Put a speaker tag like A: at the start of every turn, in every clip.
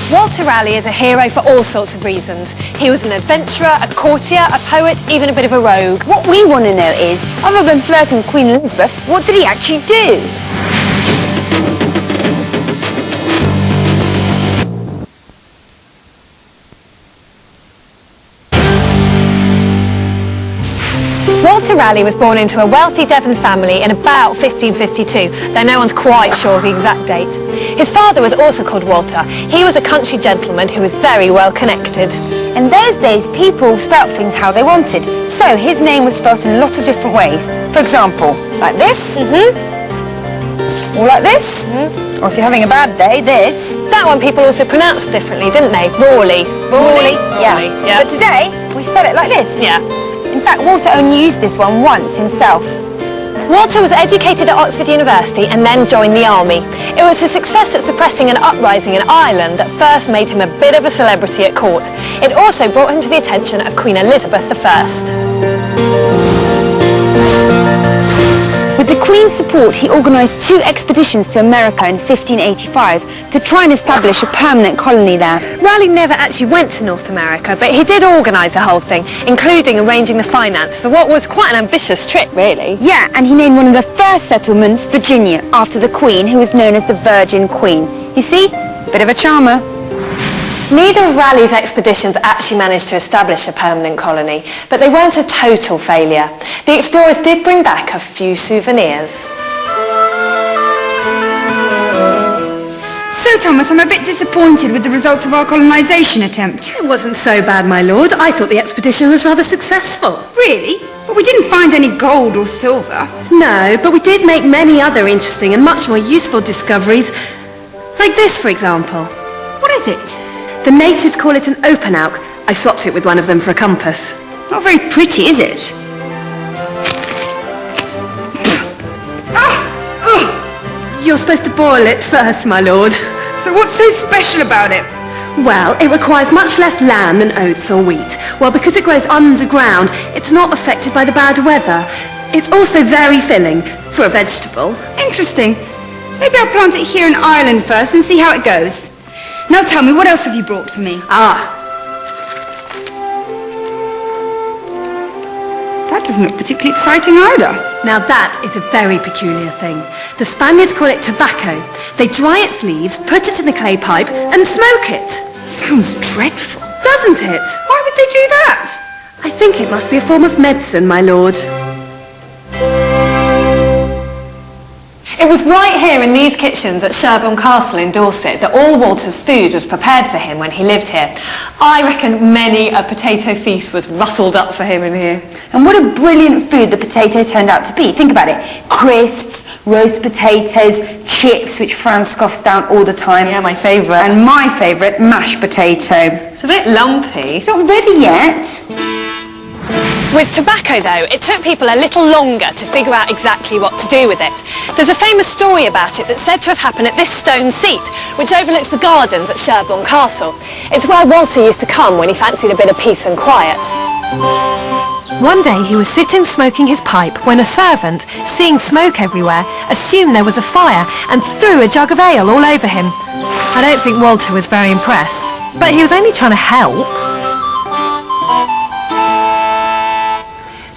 A: Walter Raleigh is a hero for all sorts of reasons. He was an adventurer, a courtier, a poet, even a bit of a rogue.
B: What we want to know is, other than flirting with Queen Elizabeth, what did he actually do?
A: Walter Raleigh was born into a wealthy Devon family in about 1552, though no one's quite sure of the exact date. His father was also called Walter. He was a country gentleman who was very well connected.
B: In those days, people spelt things how they wanted, so his name was spelt in a lot of different ways. For example, like this, or like this, or if you're having a bad day, this.
A: That one people also pronounced differently, didn't they? Raleigh.
B: Raleigh, yeah. But today, we spell it like this.
A: Yeah.
B: In fact, Walter only used this one once himself.
A: Walter was educated at Oxford University and then joined the army. It was his success at suppressing an uprising in Ireland that first made him a bit of a celebrity at court. It also brought him to the attention of Queen Elizabeth I.
B: With the Queen's support, he organised 2 expeditions to America in 1585 to try and establish a permanent colony there.
A: Raleigh never actually went to North America, but he did organise the whole thing, including arranging the finance for what was quite an ambitious trip, really.
B: Yeah, and he named one of the first settlements Virginia, after the Queen, who was known as the Virgin Queen. You see? Bit of a charmer.
A: Neither of Raleigh's expeditions actually managed to establish a permanent colony, but they weren't a total failure. The explorers did bring back a few souvenirs.
C: So, Thomas, I'm a bit disappointed with the results of our colonisation attempt.
D: It wasn't so bad, my lord. I thought the expedition was rather successful.
C: Really? But we didn't find any gold or silver.
D: No, but we did make many other interesting and much more useful discoveries. Like this, for example.
C: What is it?
D: The natives call it an opanauk. I swapped it with one of them for a compass.
C: Not very pretty, is it?
D: You're supposed to boil it first, my lord.
C: So what's so special about it?
D: Well, it requires much less land than oats or wheat. Well, because it grows underground, it's not affected by the bad weather. It's also very filling for a vegetable.
C: Interesting. Maybe I'll plant it here in Ireland first and see how it goes. Now tell me, what else have you brought for me? That doesn't look particularly exciting either.
D: Now that is a very peculiar thing. The Spaniards call it tobacco. They dry its leaves, put it in a clay pipe and smoke it.
C: Sounds dreadful.
D: Doesn't it?
C: Why would they do that?
D: I think it must be a form of medicine, my lord.
A: It was right here in these kitchens at Sherborne Castle in Dorset that all Walter's food was prepared for him when he lived here. I reckon many a potato feast was rustled up for him in here.
B: And what a brilliant food the potato turned out to be. Think about it. Crisps, roast potatoes, chips, which Fran scoffs down all the time.
A: Yeah, my favourite.
B: And my favourite, mashed potato.
A: It's a bit lumpy.
B: It's not ready yet.
A: With tobacco, though, it took people a little longer to figure out exactly what to do with it. There's a famous story about it that's said to have happened at this stone seat, which overlooks the gardens at Sherborne Castle. It's where Walter used to come when he fancied a bit of peace and quiet.
D: One day he was sitting smoking his pipe when a servant, seeing smoke everywhere, assumed there was a fire and threw a jug of ale all over him. I don't think Walter was very impressed, but he was only trying to help.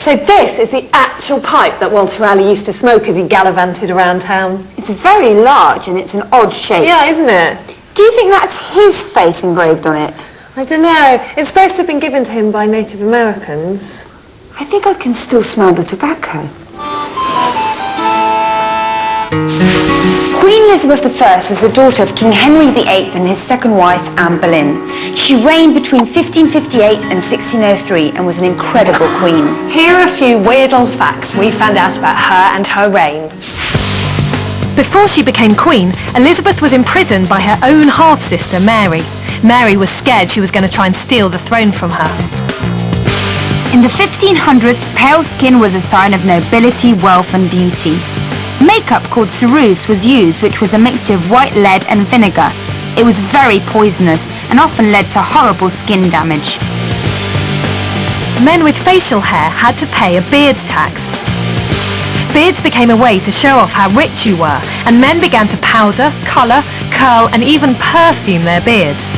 A: So this is the actual pipe that Walter Raleigh used to smoke as he gallivanted around town.
B: It's very large and it's an odd shape.
A: Yeah, isn't it?
B: Do you think that's his face engraved on it?
A: I don't know. It's supposed to have been given to him by Native Americans.
B: I think I can still smell the tobacco. Queen Elizabeth I was the daughter of King Henry VIII and his second wife, Anne Boleyn. She reigned between 1558 and 1603 and was an incredible queen.
A: Here are a few weird old facts we found out about her and her reign.
D: Before she became queen, Elizabeth was imprisoned by her own half-sister, Mary. Mary was scared she was going to try and steal the throne from her.
B: In the 1500s, pale skin was a sign of nobility, wealth and beauty. Makeup called ceruse was used, which was a mixture of white lead and vinegar. It was very poisonous and often led to horrible skin damage.
D: Men with facial hair had to pay a beard tax. Beards became a way to show off how rich you were, and men began to powder, colour, curl and even perfume their beards.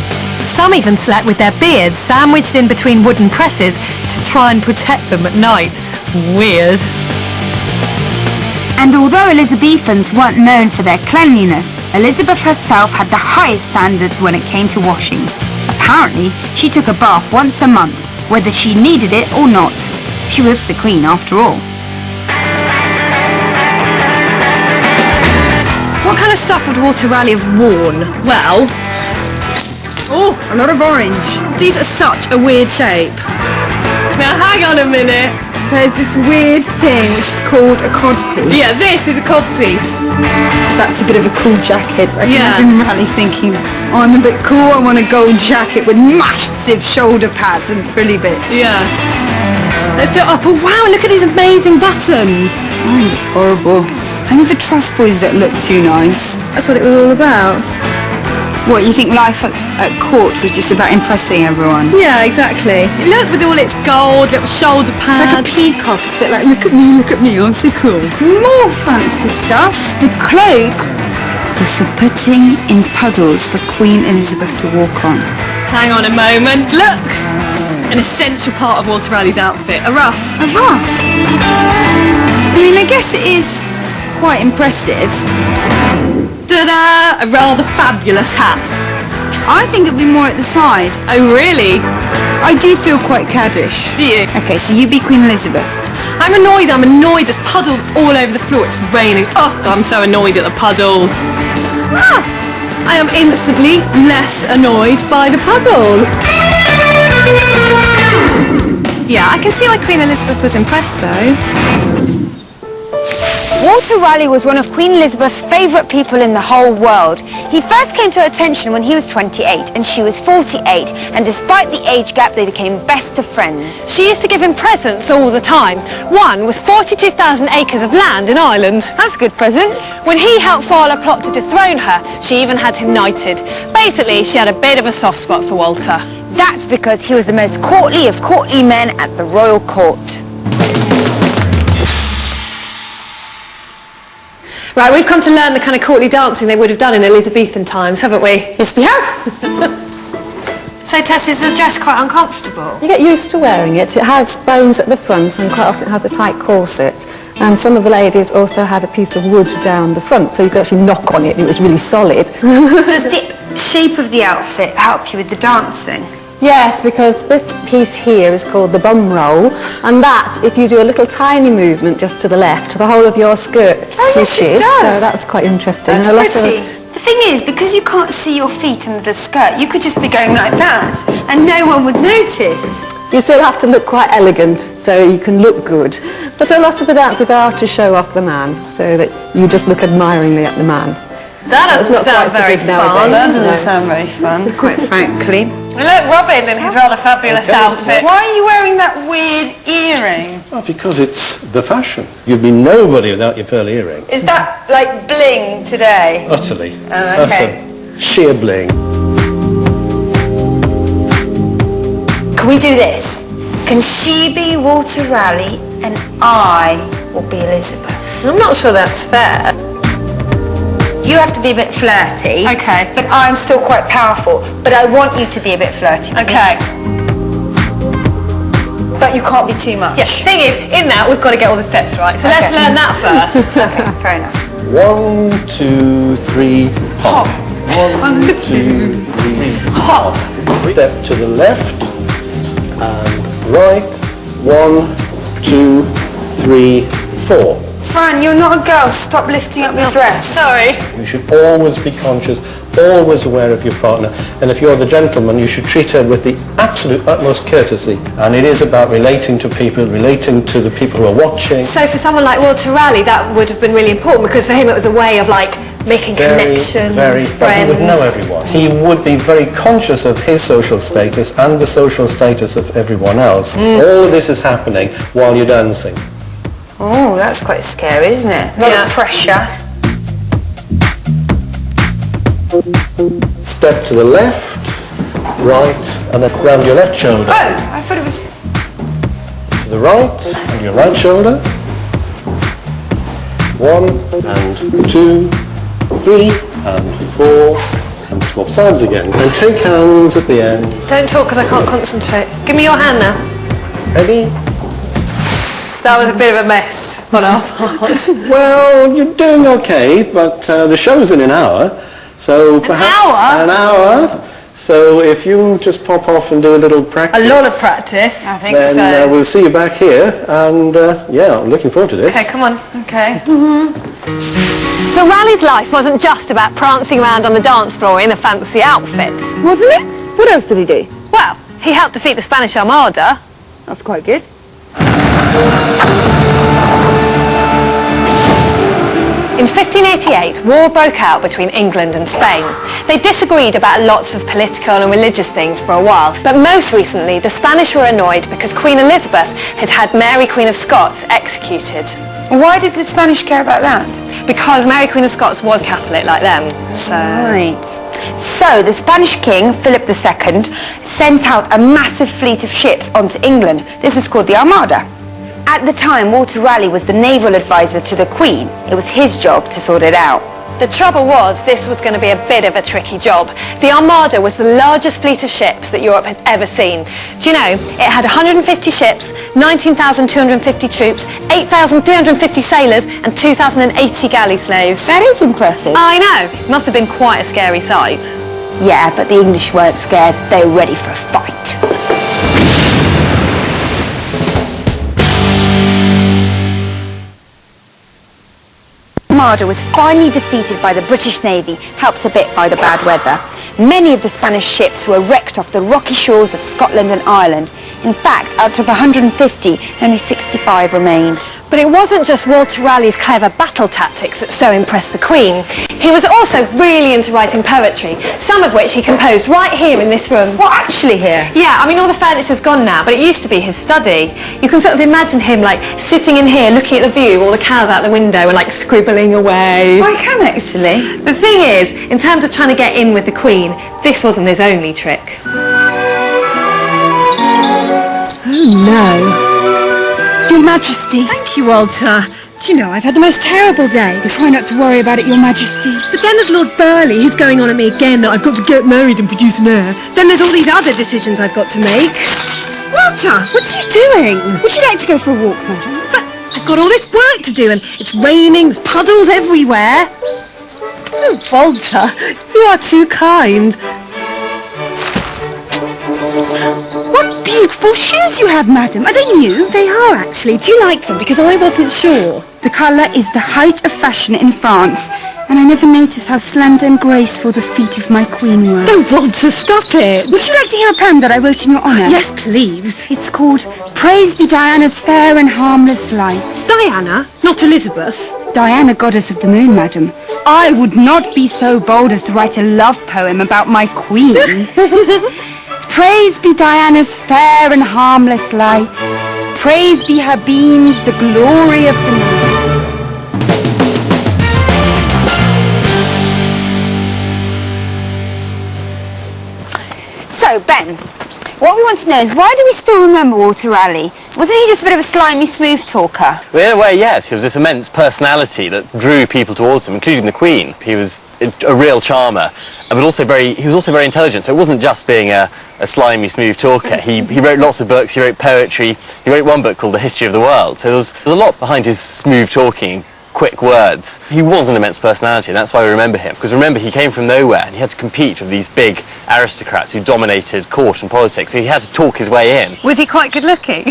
D: Some even slept with their beards sandwiched in between wooden presses to try and protect them at night. Weird.
B: And although Elizabethans weren't known for their cleanliness, Elizabeth herself had the highest standards when it came to washing. Apparently, she took a bath once a month, whether she needed it or not. She was the Queen after all.
D: What kind of stuff would Walter Raleigh have worn? Well... Oh,
C: A lot of orange.
D: these are such a weird shape. Now hang on a minute.
C: There's this weird thing which is called a codpiece.
D: Yeah, this is a codpiece.
C: That's a bit of a cool jacket. I can
D: Yeah.
C: imagine Raleigh thinking, oh, I'm a bit cool, I want a gold jacket with massive shoulder pads and frilly bits.
D: Yeah. Let's do it up. Oh wow, look at these amazing buttons.
C: Oh, it's horrible. I think the truss boys that look too nice.
D: That's what it was all about.
C: What, you think life at court was just about impressing everyone?
D: Yeah, exactly. Look, with all its gold, little shoulder
C: Like a
D: pads.
C: peacock, it's a bit like, look at me, I'm so cool. More fancy stuff. The cloak was for putting in puddles for Queen Elizabeth to walk on.
D: Hang on a moment. Look! An essential part of Walter Raleigh's outfit. A ruff.
C: A ruff. I mean, I guess it is quite impressive.
D: Ta-da! A rather fabulous hat.
C: I think it'd be more at the side.
D: Oh, really?
C: I do feel quite caddish.
D: Do you?
C: Okay, so you be Queen Elizabeth.
D: I'm annoyed. There's puddles all over the floor. It's raining. Oh, I'm so annoyed at the puddles. Ah! I am instantly less annoyed by the puddles. Yeah, I can see why Queen Elizabeth was impressed, though.
B: Walter Raleigh was one of Queen Elizabeth's favourite people in the whole world. He first came to her attention when he was 28 and she was 48, and despite the age gap they became best of friends.
A: She used to give him presents all the time. One was 42,000 acres of land in Ireland.
B: That's a good present.
A: When he helped file a plot to dethrone her, she even had him knighted. Basically, she had a bit of a soft spot for Walter.
B: That's because he was the most courtly of courtly men at the royal court.
A: Right, we've come to learn the kind of courtly dancing they would have done in Elizabethan times, haven't we?
C: Yes, we have.
D: So, Tess, is the dress quite uncomfortable?
E: You get used to wearing it. It has bows at the front and quite often it has a tight corset. And some of the ladies also had a piece of wood down the front, so you could actually knock on it and it was really solid.
B: Does the shape of the outfit help you with the dancing?
E: Yes, because this piece here is called the bum roll, and that, if you do a little tiny movement just to the left, the whole of your skirt
B: Oh, yes,
E: swishes.
B: it does.
E: So that's quite interesting.
B: That's
E: And a lot
B: pretty.
E: of
B: The thing is, because you can't see your feet under the skirt, you could just be going like that and no one would notice.
E: You still have to look quite elegant, so you can look good. But a lot of the dances are to show off the man, so that you just look admiringly at the man.
A: That
E: It's
A: doesn't
E: not
A: sound
E: quite so
A: very
E: big
A: fun.
E: nowadays.
C: That doesn't
E: No.
C: sound very fun, quite frankly.
A: Look, Robin in his rather fabulous outfit.
C: Why are you wearing that weird earring?
F: Well, because it's the fashion. You'd be nobody without your pearl earring.
C: Is that like bling today?
F: Utterly.
C: Oh, okay.
F: Utter sheer bling.
B: Can we do this? Can she be Walter Raleigh and I will be Elizabeth?
A: I'm not sure that's fair.
B: You have to be a bit flirty.
A: Okay.
B: But I'm still quite powerful. But I want you to be a bit flirty. with me.
A: Okay.
B: But you can't be too much.
A: Yeah, thing is, in that, we've got to get all the steps right. So let's
B: Okay.
A: learn that first.
B: Okay, fair enough.
F: 1, 2, 3, hop. 1, 2, 3,
A: Hop.
F: Step to the left and right. 1, 2, 3, 4.
B: Fran, you're not a girl. Stop lifting up your dress.
A: Sorry.
F: You should always be conscious, always aware of your partner. And if you're the gentleman, you should treat her with the absolute utmost courtesy. And it is about relating to people, relating to the people who are watching.
A: So for someone like Walter Raleigh, that would have been really important because for him it was a way of like making connections,
F: But
A: friends.
F: he would know everyone. He would be very conscious of his social status and the social status of everyone else. All of this is happening while you're dancing.
B: Oh, that's quite scary, isn't it? A lot
A: Yeah.
B: of pressure.
F: Step to the left, right, and then round your left shoulder.
B: Oh, I thought it was...
F: To the right, and your right shoulder. 1 and 2, 3 and 4, and swap sides again. And take hands at the end.
D: Don't talk because I can't concentrate. Give me your hand now.
F: Ready?
D: That was a bit of a mess on our part.
F: Well, you're doing okay, but the show's in an hour, so perhaps an hour. So if you just pop off and do a little practice.
D: A lot of practice.
C: I think
F: Then
C: so.
F: we'll see you back here, and yeah, I'm looking forward to this.
D: Okay, come on.
C: Okay.
A: But Raleigh's life wasn't just about prancing around on the dance floor in a fancy outfit.
C: Wasn't it? What else did he do?
A: Well, he helped defeat the Spanish Armada.
C: That's quite good.
A: In 1588, war broke out between England and Spain. They disagreed about lots of political and religious things for a while, but most recently the Spanish were annoyed because Queen Elizabeth had had Mary Queen of Scots executed.
C: Why did the Spanish care about that?
A: Because Mary Queen of Scots was Catholic like them, so...
B: Right. So the Spanish king, Philip II, sent out a massive fleet of ships onto England. This was called the Armada. At the time, Walter Raleigh was the naval advisor to the Queen. It was his job to sort it out.
A: The trouble was, this was going to be a bit of a tricky job. The Armada was the largest fleet of ships that Europe had ever seen. Do you know, it had 150 ships, 19,250 troops, 8,350 sailors and 2,080 galley slaves.
B: That is impressive.
A: I know, it must have been quite a scary sight.
B: Yeah, but the English weren't scared. They were ready for a fight. The Armada was finally defeated by the British Navy, helped a bit by the bad weather. Many of the Spanish ships were wrecked off the rocky shores of Scotland and Ireland. In fact, out of 150, only 65 remained.
A: But it wasn't just Walter Raleigh's clever battle tactics that so impressed the Queen. He was also really into writing poetry, some of which he composed right here in this room.
B: What, actually here?
A: Yeah, I mean, all the furniture's gone now, but it used to be his study. You can sort of imagine him, like, sitting in here, looking at the view, all the cows out the window, and, like, scribbling away.
C: I can actually.
A: The thing is, in terms of trying to get in with the Queen, this wasn't his only trick.
D: Oh, no.
C: Your Majesty.
D: Thank you, Walter. Do you know, I've had the most terrible day.
C: Try not to worry about it, Your Majesty.
D: But then there's Lord Burleigh, who's going on at me again that I've got to get married and produce an heir. Then there's all these other decisions I've got to make. Walter, what are you doing?
C: Would you like to go for a walk, madam?
D: But I've got all this work to do and it's raining, there's puddles everywhere. Oh, Walter, you are too kind.
C: What beautiful shoes you have, madam. Are they new?
D: They are, actually. Do you like them? Because I wasn't sure.
C: The colour is the height of fashion in France, and I never noticed how slender and graceful the feet of my queen were.
D: Oh, Walter, stop it.
C: Would you like to hear a poem that I wrote in your honour?
D: Yes, please.
C: It's called Praise Be Diana's Fair and Harmless Light.
D: Diana, not Elizabeth.
C: Diana, goddess of the moon, madam. I would not be so bold as to write a love poem about my queen. Praise be Diana's fair and harmless light. Praise be her beams, the glory of the night.
B: So, Ben, what we want to know is why do we still remember Walter Raleigh? Wasn't he just a bit of a slimy, smooth talker?
G: Well, in a way, yes. He was this immense personality that drew people towards him, including the Queen. He was a real charmer, but also he was also very intelligent. So it wasn't just being a slimy, smooth talker. He wrote lots of books. He wrote poetry. He wrote one book called The History of the World. So there's a lot behind his smooth talking, quick words. He was an immense personality, and that's why we remember him. Because remember, he came from nowhere, and he had to compete with these big aristocrats who dominated court and politics. So he had to talk his way in.
A: Was he quite good looking?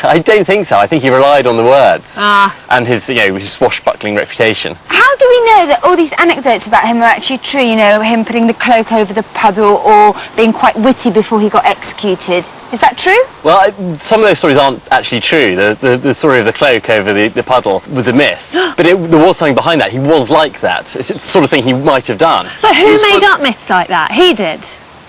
G: I don't think so. I think he relied on the words and his swashbuckling reputation.
B: How do we know that all these anecdotes about him are actually true? You know, him putting the cloak over the puddle or being quite witty before he got executed. Is that true?
G: Well, some of those stories aren't actually true. The story of the cloak over the puddle was a myth. But there was something behind that. He was like that. It's the sort of thing he might have done.
A: But who made up myths like that? He did.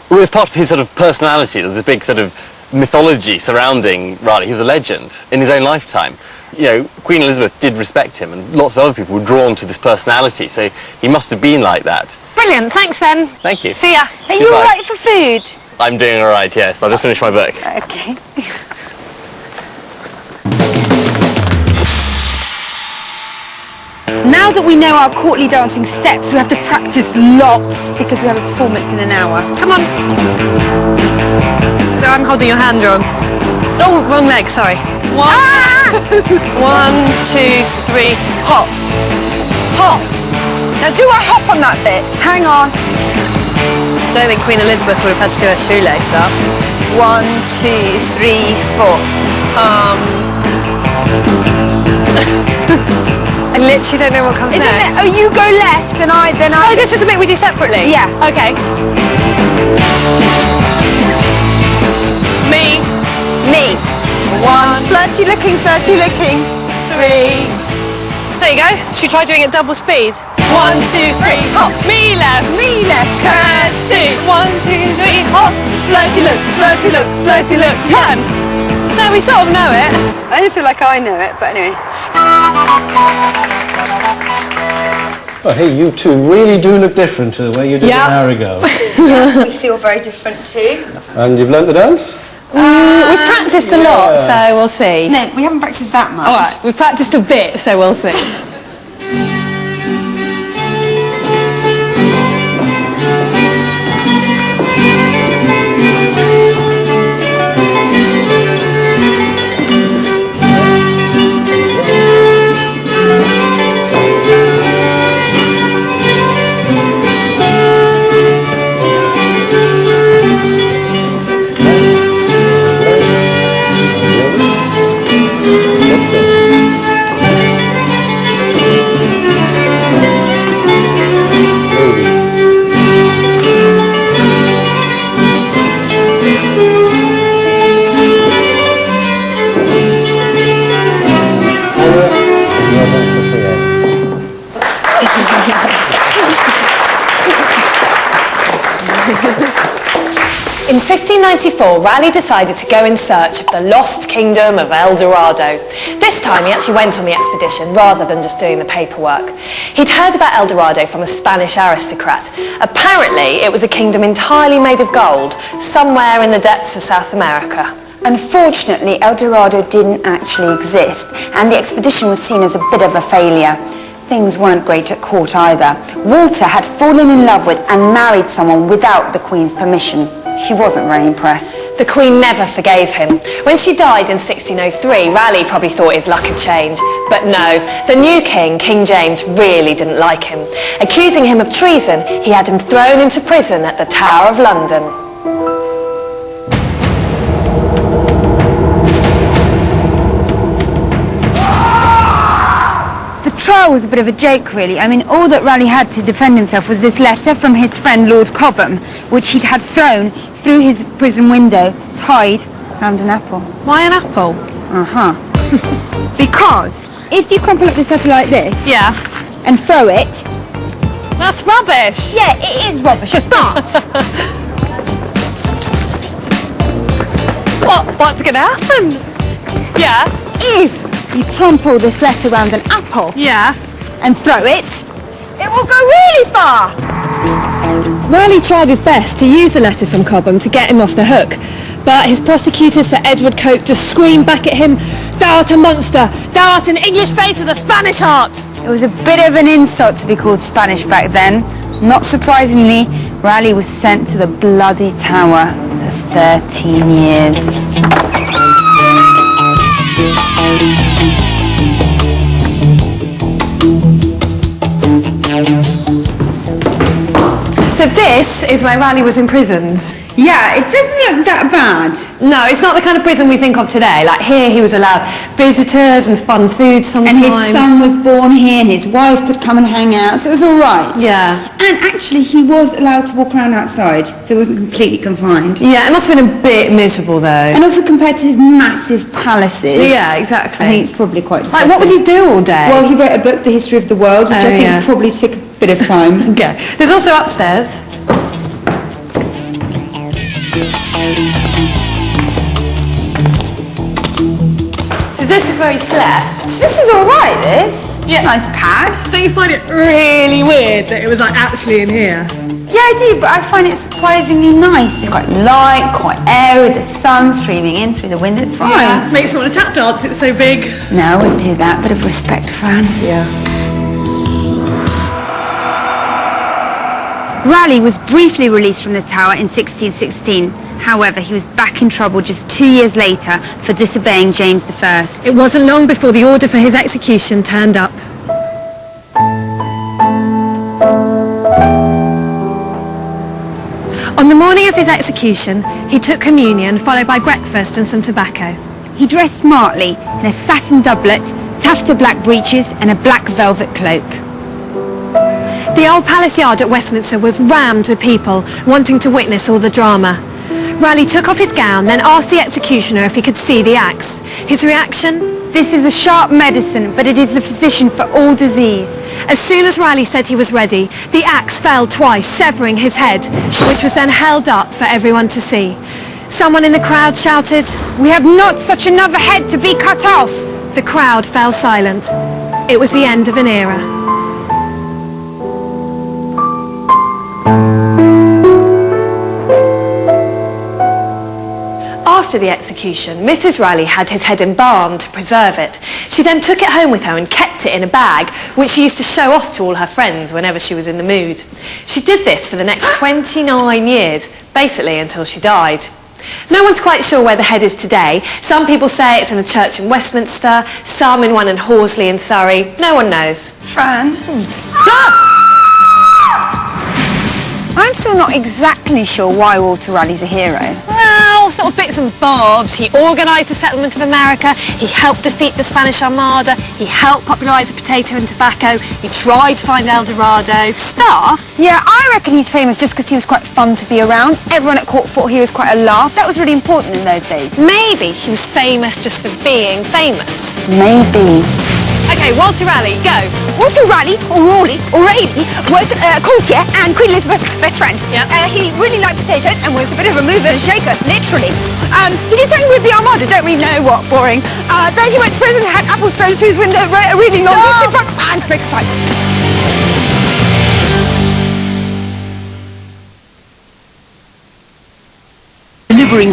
G: Well, it was part of his sort of personality. There was a big sort of mythology surrounding Raleigh. He was a legend in his own lifetime. You know, Queen Elizabeth did respect him, and lots of other people were drawn to this personality, so he must have been like that.
A: Brilliant. Thanks, then.
G: Thank you.
A: See ya.
B: Are you all right for food?
G: I'm doing all right, yes. I'll just finish my book.
B: Okay.
D: Now
C: now that we know our courtly dancing steps, we have to practice lots because we have a performance in an hour.
A: Come on. So I'm holding your hand, John. Oh, wrong leg, sorry. 1, 2, 3, hop.
C: Hop. Now do a hop on that bit. Hang on.
A: Don't think Queen Elizabeth would have had to do her shoelace up.
C: 1, 2, 3, 4.
A: I literally don't know what comes
C: Isn't
A: next.
C: it? Oh, you go left and then I...
A: Oh, this is a bit we do separately?
C: Yeah.
A: Okay. Me.
C: 1. Flirty looking, 30 looking. 3.
A: There you go. Should we try doing it double speed? 1, 2, 3, hop. Me left.
C: Curtsy.
A: 1, 2, 3, hop.
C: Flirty look, flirty look, flirty look.
A: Turn. No, we sort of know it.
C: I don't feel like I know it, but anyway.
F: Oh, hey, you two really do look different to the way you did
A: Yeah.
F: an hour ago.
C: We feel very different too.
F: And you've learnt the dance?
A: We've practiced a lot, so we'll see.
C: No, we haven't practiced that much.
A: All right, we've practiced a bit, so we'll see. In 1594, Raleigh decided to go in search of the lost kingdom of El Dorado. This time he actually went on the expedition rather than just doing the paperwork. He'd heard about El Dorado from a Spanish aristocrat. Apparently it was a kingdom entirely made of gold, somewhere in the depths of South America.
B: Unfortunately, El Dorado didn't actually exist, and the expedition was seen as a bit of a failure. Things weren't great at court either. Walter had fallen in love with and married someone without the Queen's permission. She wasn't very impressed.
A: The Queen never forgave him. When she died in 1603, Raleigh probably thought his luck had changed. But no, the new king, King James, really didn't like him. Accusing him of treason, he had him thrown into prison at the Tower of London.
B: The trial was a bit of a joke, really. I mean, all that Raleigh had to defend himself was this letter from his friend Lord Cobham, which he'd had thrown through his prison window, tied round an apple.
A: Why an apple?
B: Uh-huh. Because if you crumple up this letter like this
A: Yeah.
B: and throw it...
A: That's rubbish.
B: Yeah, it is rubbish, but...
A: What's going to happen? Yeah.
B: if you crumple this letter round an apple
A: Yeah.
B: and throw it, it will go really far.
A: Raleigh tried his best to use the letter from Cobham to get him off the hook, but his prosecutor, Sir Edward Coke, just screamed back at him, "Thou art a monster! Thou art an English face with a Spanish heart!"
B: It was a bit of an insult to be called Spanish back then. Not surprisingly, Raleigh was sent to the bloody tower for 13 years.
A: So this is where Raleigh was imprisoned.
C: Yeah, it doesn't look that bad.
A: No, it's not the kind of prison we think of today. Like here he was allowed visitors and fun food sometimes.
C: And his son was born here and his wife could come and hang out, so it was all right.
A: Yeah.
C: And actually he was allowed to walk around outside, so he wasn't completely confined.
A: Yeah, it must have been a bit miserable though.
C: And also compared to his massive palaces.
A: Yeah, exactly.
C: I think it's probably quite
A: Like what would he do all day?
C: Well, he wrote a book, The History of the World, which I think
A: yeah.
C: probably took a bit of time.
A: Okay. There's also upstairs. So this is where he slept.
C: This is all right, this.
A: Yeah.
C: Nice pad.
A: Don't you find it really weird that it was like actually in here?
C: Yeah, I do, but I find it surprisingly nice. It's quite light, quite airy, the sun streaming in through the window, it's fine.
A: Yeah. Makes me want to tap dance, it's so big.
C: No, I wouldn't do that. Bit of respect, Fran.
A: Yeah.
B: Raleigh was briefly released from the Tower in 1616. However, he was back in trouble just 2 years later for disobeying James I.
D: It wasn't long before the order for his execution turned up. On the morning of his execution, he took communion, followed by breakfast and some tobacco.
B: He dressed smartly in a satin doublet, taffeta black breeches and a black velvet cloak.
D: The old palace yard at Westminster was rammed with people wanting to witness all the drama. Raleigh took off his gown, then asked the executioner if he could see the axe. His reaction?
B: This is a sharp medicine, but it is the physician for all disease.
D: As soon as Raleigh said he was ready, the axe fell twice, severing his head, which was then held up for everyone to see. Someone in the crowd shouted,
B: "We have not such another head to be cut off."
D: The crowd fell silent. It was the end of an era. After the execution, Mrs. Raleigh had his head embalmed to preserve it. She then took it home with her and kept it in a bag, which she used to show off to all her friends whenever she was in the mood. She did this for the next 29 years, basically until she died. No one's quite sure where the head is today. Some people say it's in a church in Westminster, some in one in Horsley in Surrey. No one knows.
C: Fran? I'm still not exactly sure why Walter Raleigh's a hero.
A: Well, sort of bits and bobs. He organised the settlement of America, he helped defeat the Spanish Armada, he helped popularise the potato and tobacco, he tried to find El Dorado. Stuff.
C: Yeah, I reckon he's famous just because he was quite fun to be around. Everyone at court thought he was quite a laugh. That was really important in those days.
A: Maybe he was famous just for being famous.
C: Maybe.
A: Okay, Walter Raleigh, go.
C: Walter Raleigh, or Raleigh, was a courtier and Queen Elizabeth's best friend.
A: Yeah.
C: He really liked potatoes and was a bit of a mover and shaker, literally. He did something with the Armada, don't really know what, boring. Then he went to prison, had apples thrown through his window, wrote a really long and smoked a pipe.
H: Delivering